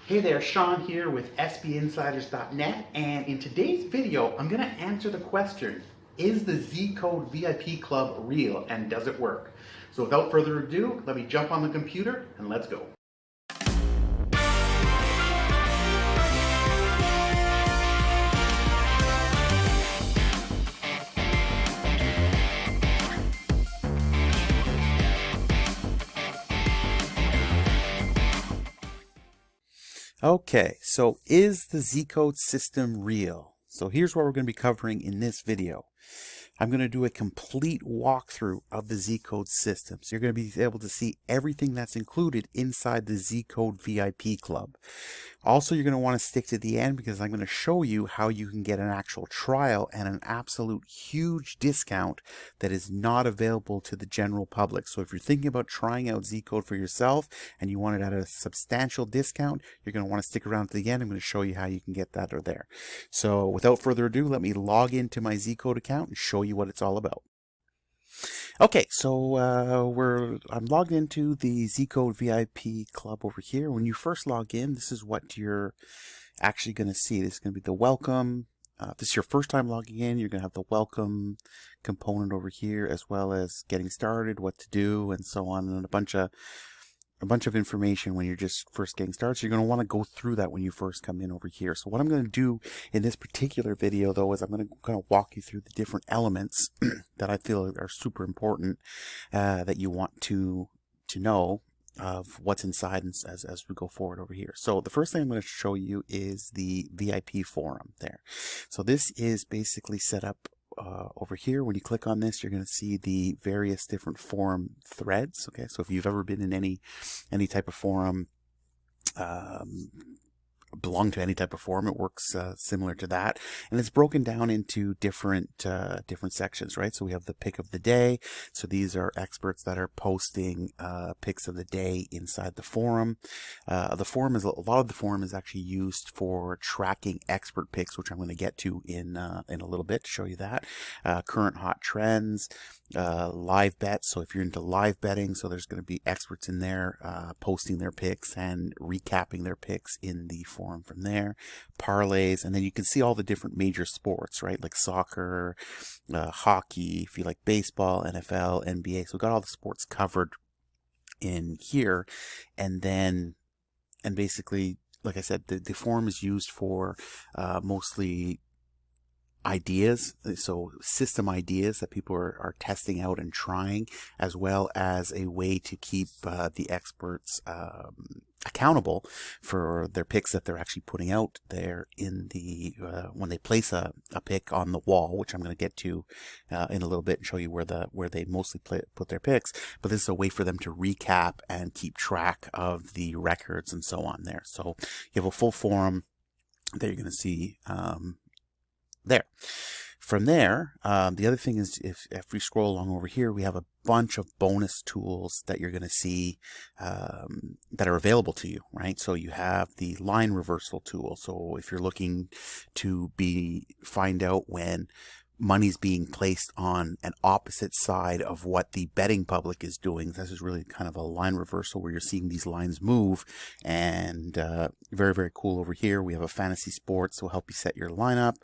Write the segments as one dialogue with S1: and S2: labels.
S1: Hey there, Sean here with SBinsiders.net, and in today's video, I'm going to answer the question, is the Zcode VIP Club real and does it work? So without further ado, let me jump on the computer and let's go. Okay, so is the Zcode system real? So here's what we're going to be covering in this video. I'm going to do a complete walkthrough of the Zcode system. So you're going to be able to see everything that's included inside the Zcode VIP Club. Also, you're going to want to stick to the end because I'm going to show you how you can get an actual trial and an absolute huge discount that is not available to the general public. So if you're thinking about trying out Zcode for yourself and you want it at a substantial discount, you're going to want to stick around to the end. I'm going to show you how you can get that or there. So without further ado, let me log into my Zcode account and show you what it's all about. Okay, so I'm logged into the Zcode VIP Club over here. When you first log in, this is what you're actually going to see. This is going to be the welcome. If this is your first time logging in, you're going to have the welcome component over here, as well as getting started, what to do, and so on, and a bunch of information when you're just first getting started. So you're going to want to go through that when you first come in over here. So what I'm going to do in this particular video, though, is I'm going to kind of walk you through the different elements that I feel are super important that you want to know of what's inside as we go forward over here. So the first thing I'm going to show you is the VIP forum there. So this is basically set up over here. When you click on this, you're going to see the various different forum threads. Okay, so if you've ever been in any type of forum, belong to any type of forum, it works similar to that, and it's broken down into different sections, right? So we have the pick of the day. So these are experts that are posting picks of the day inside the forum. The forum is a lot of the forum is actually used for tracking expert picks, which I'm going to get to in a little bit to show you that. Current hot trends, live bets. So if you're into live betting, so there's going to be experts in there posting their picks and recapping their picks in the forum from there. Parlays, and then you can see all the different major sports, right? Like soccer, hockey, if you like baseball, NFL, NBA. So we've got all the sports covered in here. And basically, like I said, the forum is used for mostly ideas, so system ideas that people are testing out and trying, as well as a way to keep the experts accountable for their picks that they're actually putting out there in the when they place a pick on the wall, which I'm going to get to in a little bit and show you where they mostly put their picks. But this is a way for them to recap and keep track of the records and so on there. So you have a full forum that you're going to see there. From there, the other thing is if we scroll along over here, we have a bunch of bonus tools that you're going to see that are available to you, right? So you have the line reversal tool. So if you're looking to find out when money's being placed on an opposite side of what the betting public is doing, this is really kind of a line reversal where you're seeing these lines move, and very, very cool over here. We have a fantasy sports, so will help you set your lineup.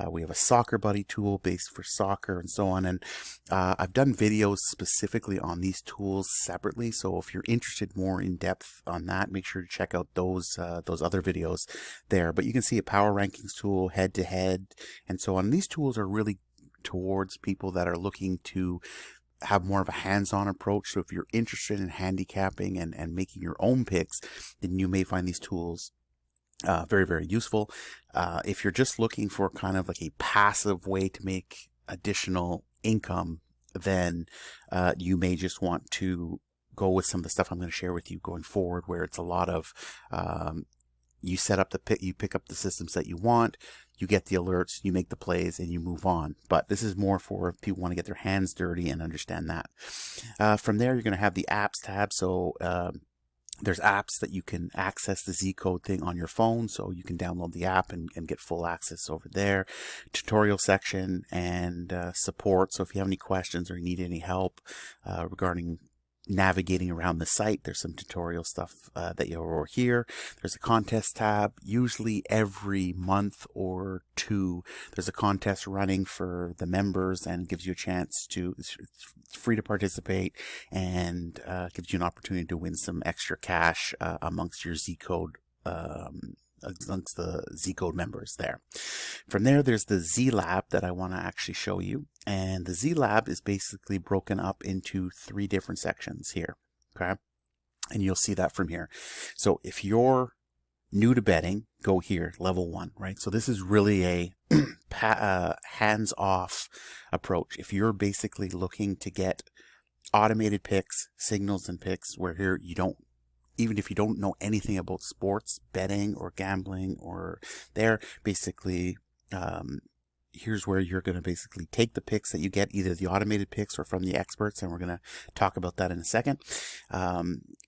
S1: We have a soccer buddy tool based for soccer and so on, and I've done videos specifically on these tools separately, so if you're interested more in depth on that, make sure to check out those other videos there. But you can see a power rankings tool, head to head, and so on. These tools are really towards people that are looking to have more of a hands-on approach. So if you're interested in handicapping and making your own picks, then you may find these tools very, very useful. If you're just looking for kind of like a passive way to make additional income, then you may just want to go with some of the stuff I'm going to share with you going forward, where it's a lot of you set up you pick up the systems that you want, you get the alerts, you make the plays, and you move on. But this is more for if people want to get their hands dirty and understand that. From there, you're going to have the apps tab. So there's apps that you can access the Zcode thing on your phone, so you can download the app and get full access over there. Tutorial section and support. So if you have any questions or you need any help regarding navigating around the site. There's some tutorial stuff that you'll over here. There's a contest tab. Usually every month or two, there's a contest running for the members and gives you a chance to, it's free to participate, and gives you an opportunity to win some extra cash amongst your Zcode amongst the Zcode members there. From there, there's the Z Lab that I want to actually show you. And the Z Lab is basically broken up into 3 different sections here. Okay. And you'll see that from here. So if you're new to betting, go here, level 1, right? So this is really a hands-off approach. If you're basically looking to get automated picks, signals and picks, where here you don't, even if you don't know anything about sports, betting or gambling or there, basically, here's where you're going to basically take the picks that you get, either the automated picks or from the experts, and we're going to talk about that in a second.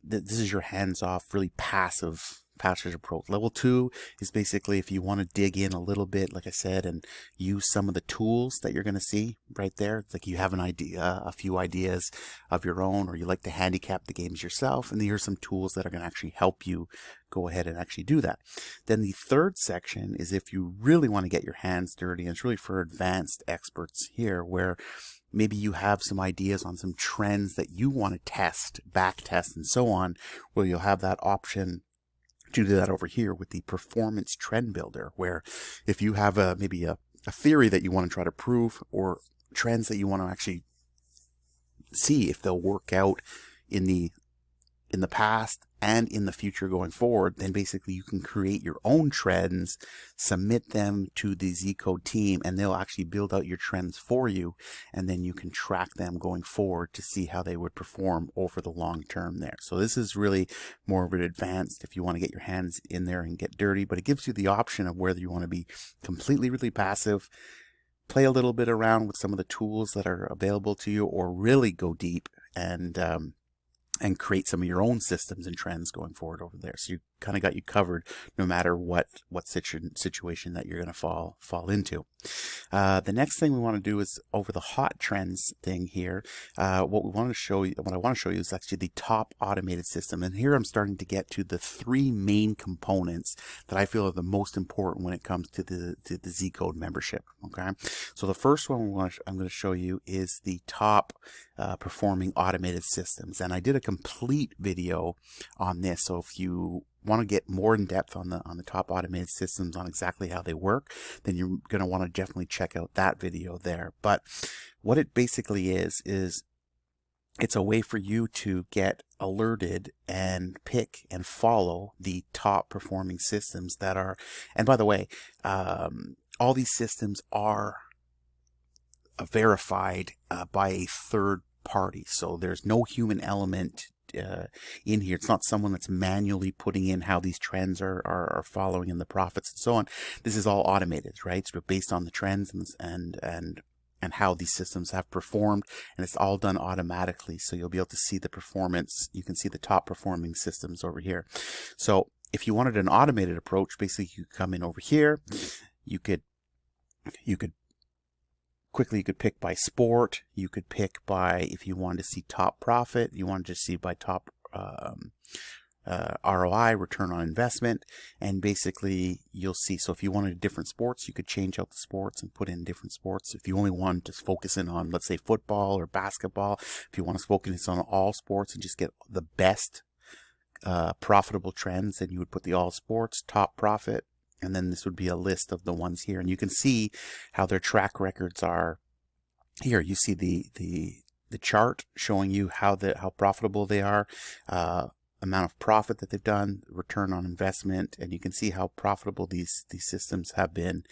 S1: This is your hands-off, really passive approach. Level 2 is basically if you want to dig in a little bit, like I said, and use some of the tools that you're going to see right there. It's like you have an idea, a few ideas of your own, or you like to handicap the games yourself, and here's some tools that are going to actually help you go ahead and actually do that. Then the third section is if you really want to get your hands dirty, and it's really for advanced experts here, where maybe you have some ideas on some trends that you want to test, back test, and so on, where you'll have that option to do that over here with the performance trend builder, where if you have maybe a theory that you want to try to prove, or trends that you want to actually see if they'll work out in the past and in the future going forward, then basically you can create your own trends, submit them to the Zcode team, and they'll actually build out your trends for you, and then you can track them going forward to see how they would perform over the long term there. So this is really more of an advanced if you want to get your hands in there and get dirty, but it gives you the option of whether you want to be completely really passive, play a little bit around with some of the tools that are available to you, or really go deep and create some of your own systems and trends going forward over there. So you kind of got you covered no matter what situation that you're going to fall into. The next thing we want to do is over the hot trends thing here. What I want to show you is actually the top automated system. And here I'm starting to get to the 3 main components that I feel are the most important when it comes to the Zcode membership. Okay. So the first one I'm going to show you is the top performing automated systems. And I did a complete video on this. So if you want to get more in depth on the top automated systems, on exactly how they work, then you're going to want to definitely check out that video there. But what it basically is it's a way for you to get alerted and pick and follow the top performing systems that are, and by the way, all these systems are verified by a third party. So there's no human element in here. It's not someone that's manually putting in how these trends are following and the profits and so on. This is all automated, right? So based on the trends and how these systems have performed, and it's all done automatically. So you'll be able to see the performance. You can see the top performing systems over here. So if you wanted an automated approach, basically you come in over here. You could quickly, you could pick by sport. You could pick by, if you wanted to see top profit, you wanted to see by top ROI, return on investment, and basically you'll see. So if you wanted different sports, you could change out the sports and put in different sports. If you only wanted to focus in on, let's say, football or basketball, if you want to focus on all sports and just get the best profitable trends, then you would put the all sports, top profit. And then this would be a list of the ones here, and you can see how their track records are here. You see the chart showing you how profitable they are, amount of profit that they've done, return on investment, and you can see how profitable these systems have been,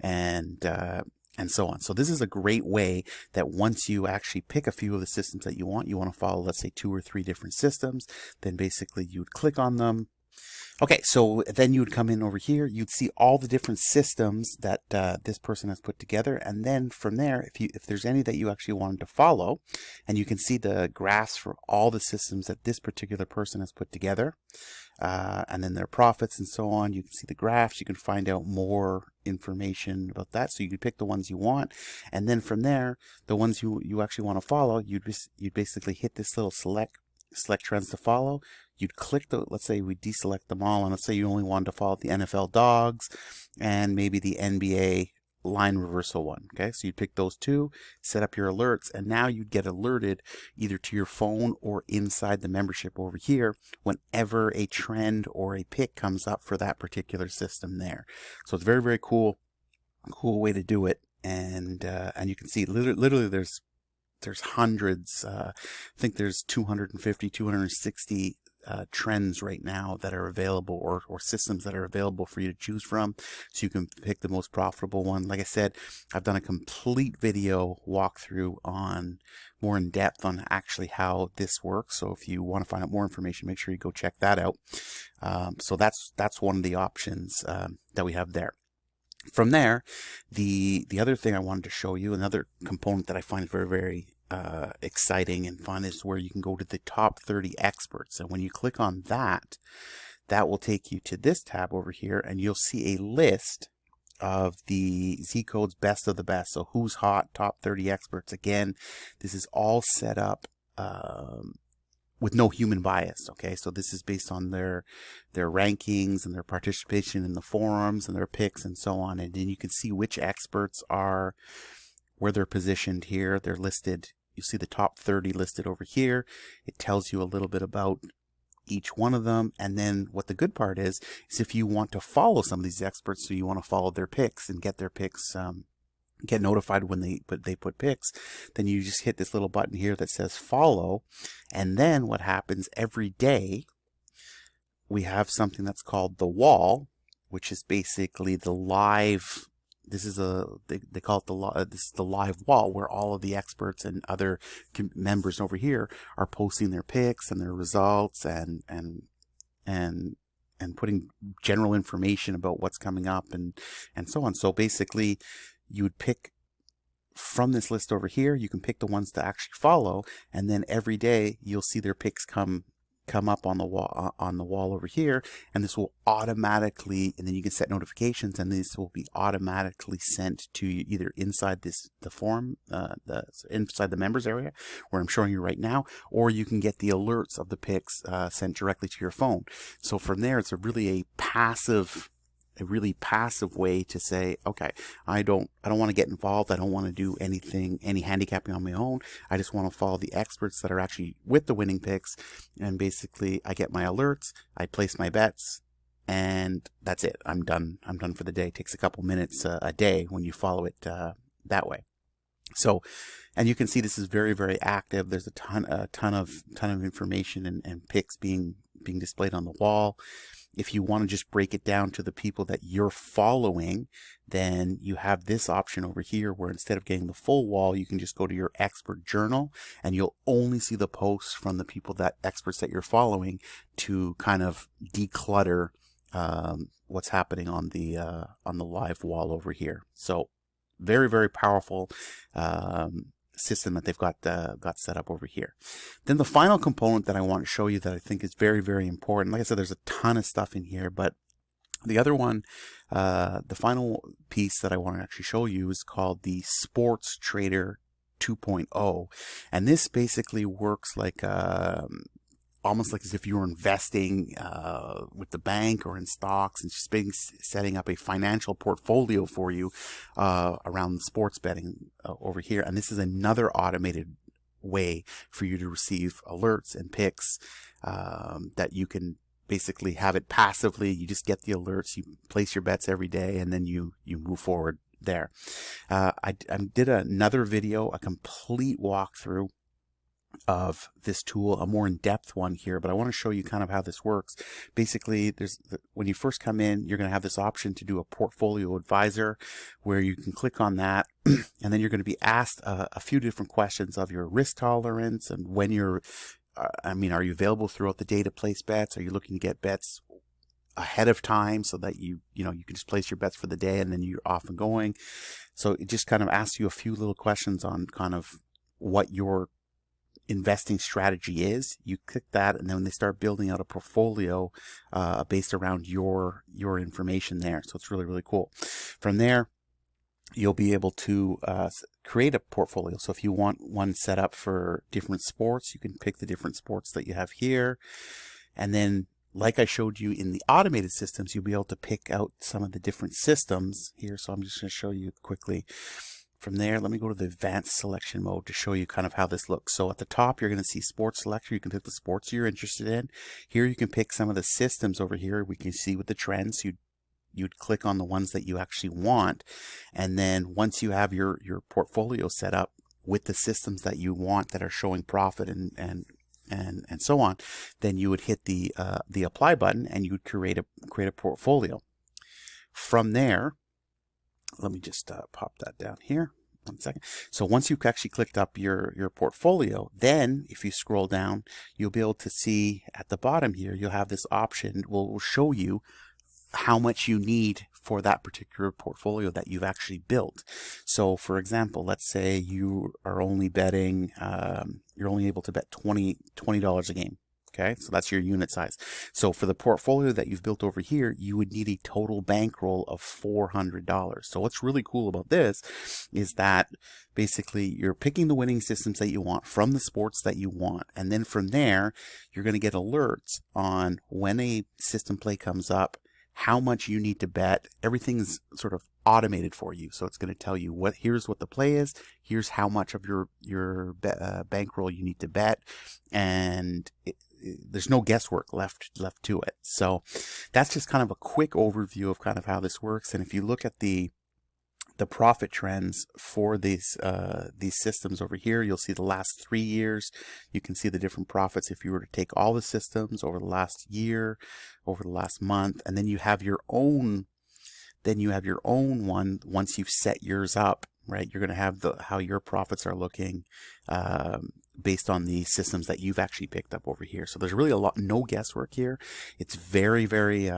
S1: and so on. So this is a great way that once you actually pick a few of the systems that you want to follow, let's say 2 or 3 different systems, then basically you would click on them. Okay, so then you would come in over here, you'd see all the different systems that this person has put together, and then from there, if there's any that you actually wanted to follow, and you can see the graphs for all the systems that this particular person has put together, and then their profits and so on. You can see the graphs, you can find out more information about that, so you can pick the ones you want, and then from there, the ones you actually want to follow, you'd basically hit this little select select trends to follow. You'd click the, let's say we deselect them all, and let's say you only wanted to follow the NFL dogs and maybe the NBA line reversal one. Okay, so you'd pick those two, set up your alerts, and now you'd get alerted either to your phone or inside the membership over here whenever a trend or a pick comes up for that particular system there. So it's very, very cool way to do it. And you can see literally there's hundreds. I think there's 250, 260 trends right now that are available, or systems that are available for you to choose from, so you can pick the most profitable one. Like I said, I've done a complete video walkthrough on more in depth on actually how this works. So if you want to find out more information, make sure you go check that out. So that's one of the options that we have there. From there, the other thing I wanted to show you, another component that I find very, very exciting and fun, is where you can go to the top 30 experts. And when you click on that, that will take you to this tab over here, and you'll see a list of the Zcode's best of the best. So who's hot, top 30 experts. Again, this is all set up with no human bias. Okay, so this is based on their rankings and their participation in the forums and their picks and so on. And then you can see which experts are, where they're positioned here. They're listed. You see the top 30 listed over here. It tells you a little bit about each one of them. And then what the good part is if you want to follow some of these experts, so you want to follow their picks and get their picks, get notified when they put picks, then you just hit this little button here that says follow. And then what happens every day, we have something that's called the wall, which is basically the live, this is they call it this is the live wall, where all of the experts and other members over here are posting their picks and their results and putting general information about what's coming up and so on. So basically, you would pick from this list over here. You can pick the ones to actually follow, and then every day you'll see their picks come up on the wall over here, and this will automatically, and then you can set notifications, and this will be automatically sent to you either inside the forum, inside the members area where I'm showing you right now, or you can get the alerts of the picks sent directly to your phone. So from there, it's a really passive way to say, okay, I don't want to get involved. I don't want to do any handicapping on my own. I just want to follow the experts that are actually with the winning picks. And basically, I get my alerts, I place my bets, and that's it. I'm done for the day. It takes a couple minutes a day when you follow it that way. So, and you can see this is very, very active. There's a ton of information and picks being displayed on the wall. If you want to just break it down to the people that you're following, then you have this option over here where instead of getting the full wall, you can just go to your expert journal, and you'll only see the posts from the experts that you're following, to kind of declutter what's happening on the live wall over here. So very, very powerful system that they've got set up over here. Then the final component that I want to show you that I think is very, very important, like I said, there's a ton of stuff in here, but the other one, the final piece that I want to actually show you is called the Sports Trader 2.0, and this basically works like almost like as if you were investing with the bank or in stocks, and just setting up a financial portfolio for you around sports betting over here. And this is another automated way for you to receive alerts and picks that you can basically have it passively. You just get the alerts, you place your bets every day, and then you move forward there. I did another video, a complete walkthrough of this tool, a more in-depth one here, but I want to show you kind of how this works. Basically, when you first come in, you're going to have this option to do a portfolio advisor, where you can click on that, and then you're going to be asked a few different questions of your risk tolerance and when you're are you available throughout the day to place bets? Are you looking to get bets ahead of time so that you can just place your bets for the day and then you're off and going? So it just kind of asks you a few little questions on kind of what your investing strategy is. You click that, and then they start building out a portfolio based around your information there. So it's really, really cool. From there, you'll be able to create a portfolio. So if you want one set up for different sports, you can pick the different sports that you have here. And then, like I showed you in the automated systems, you'll be able to pick out some of the different systems here. So I'm just going to show you quickly. From there, let me go to the advanced selection mode to show you kind of how this looks. So at the top, you're going to see sports selector. You can pick the sports you're interested in. Here you can pick some of the systems over here. We can see with the trends, you'd click on the ones that you actually want. And then once you have your portfolio set up with the systems that you want that are showing profit and so on, then you would hit the apply button and you would create a portfolio. From there, let me just pop that down here. 1 second. So once you've actually clicked up your portfolio, then if you scroll down, you'll be able to see at the bottom here, you'll have this option. Will show you how much you need for that particular portfolio that you've actually built. So for example, let's say you are only betting, you're only able to bet $20 a game. Okay, so that's your unit size. So for the portfolio that you've built over here, you would need a total bankroll of $400. So what's really cool about this is that basically you're picking the winning systems that you want from the sports that you want. And then from there, you're going to get alerts on when a system play comes up, how much you need to bet. Everything's sort of automated for you. So it's going to tell you here's what the play is, here's how much of your bankroll you need to bet, and there's no guesswork left to it. So that's just kind of a quick overview of kind of how this works. And if you look at the profit trends for these systems over here, you'll see the last 3 years. You can see the different profits if you were to take all the systems over the last year, over the last month, and then you have your own. Then you have your own one once you've set yours up, right? You're going to have how your profits are looking based on the systems that you've actually picked up over here. So there's really no guesswork here. It's very, very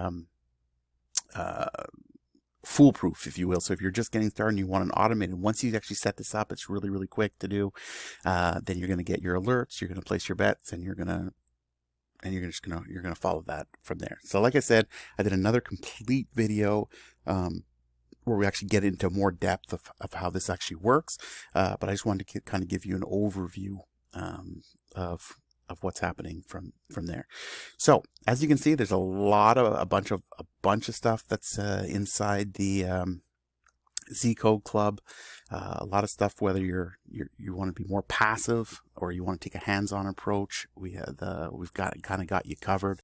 S1: foolproof, if you will. So if you're just getting started and you want an automated, once you actually set this up, it's really, really quick to do. Then you're going to get your alerts, you're going to place your bets, and you're gonna follow that from there. So like I said, I did another complete video where we actually get into more depth of how this actually works. But I just wanted to kind of give you an overview of what's happening from there. So as you can see, there's a bunch of stuff that's inside the Zcode Club. A lot of stuff, whether you want to be more passive or you want to take a hands-on approach, we've got you covered.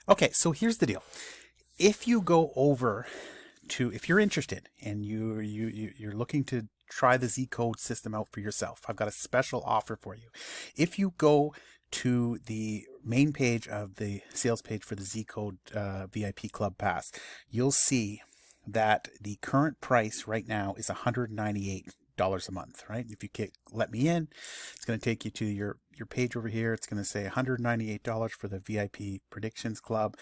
S1: Okay, so here's the deal. If you go over to, if you're interested and you're looking to try the Zcode system out for yourself, I've got a special offer for you. If you go to the main page of the sales page for the Zcode VIP Club Pass, you'll see that the current price right now is $198 a month, right? If you let me in, it's going to take you to your page over here. It's going to say $198 for the VIP Predictions Club,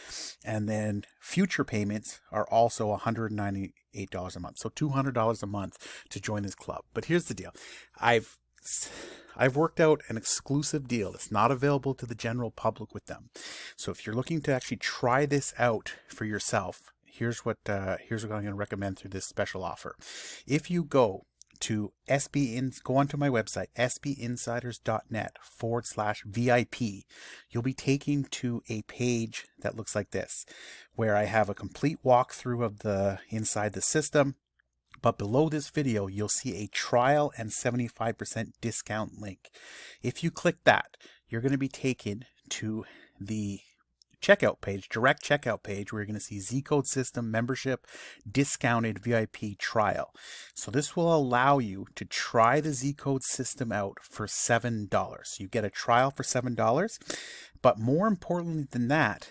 S1: and then future payments are also $198 a month, so $200 a month to join this club. But here's the deal. I've worked out an exclusive deal. It's not available to the general public with them. So if you're looking to actually try this out for yourself, here's what I'm going to recommend through this special offer. If you go to go onto my website, sbinsiders.net/VIP, you'll be taken to a page that looks like this, where I have a complete walkthrough of the inside the system. But below this video, you'll see a trial and 75% discount link. If you click that, you're going to be taken to the checkout page, direct checkout page, where you're going to see Zcode System Membership Discounted VIP Trial. So this will allow you to try the Zcode system out for $7. You get a trial for $7, but more importantly than that,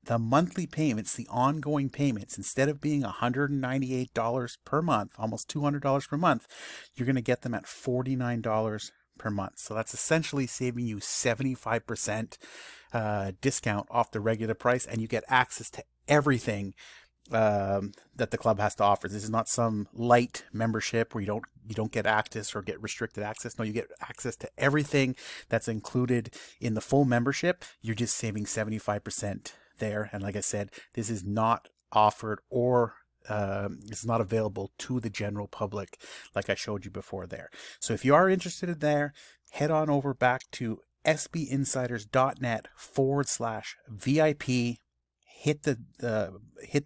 S1: the monthly payments, the ongoing payments, instead of being $198 per month, almost $200 per month, you're going to get them at $49 per month. So that's essentially saving you 75% discount off the regular price, and you get access to everything that the club has to offer. This is not some light membership where you don't get access or get restricted access. No, you get access to everything that's included in the full membership. You're just saving 75% there. And like I said, this is not offered or it's not available to the general public like I showed you before there. So if you are interested in there, head on over back to sbinsiders.net/VIP. Hit the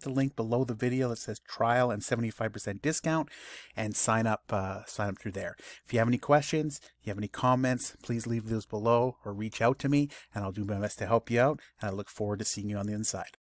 S1: link below the video that says trial and 75% discount, and sign up through there. If you have any questions, you have any comments, please leave those below or reach out to me, and I'll do my best to help you out. And I look forward to seeing you on the inside.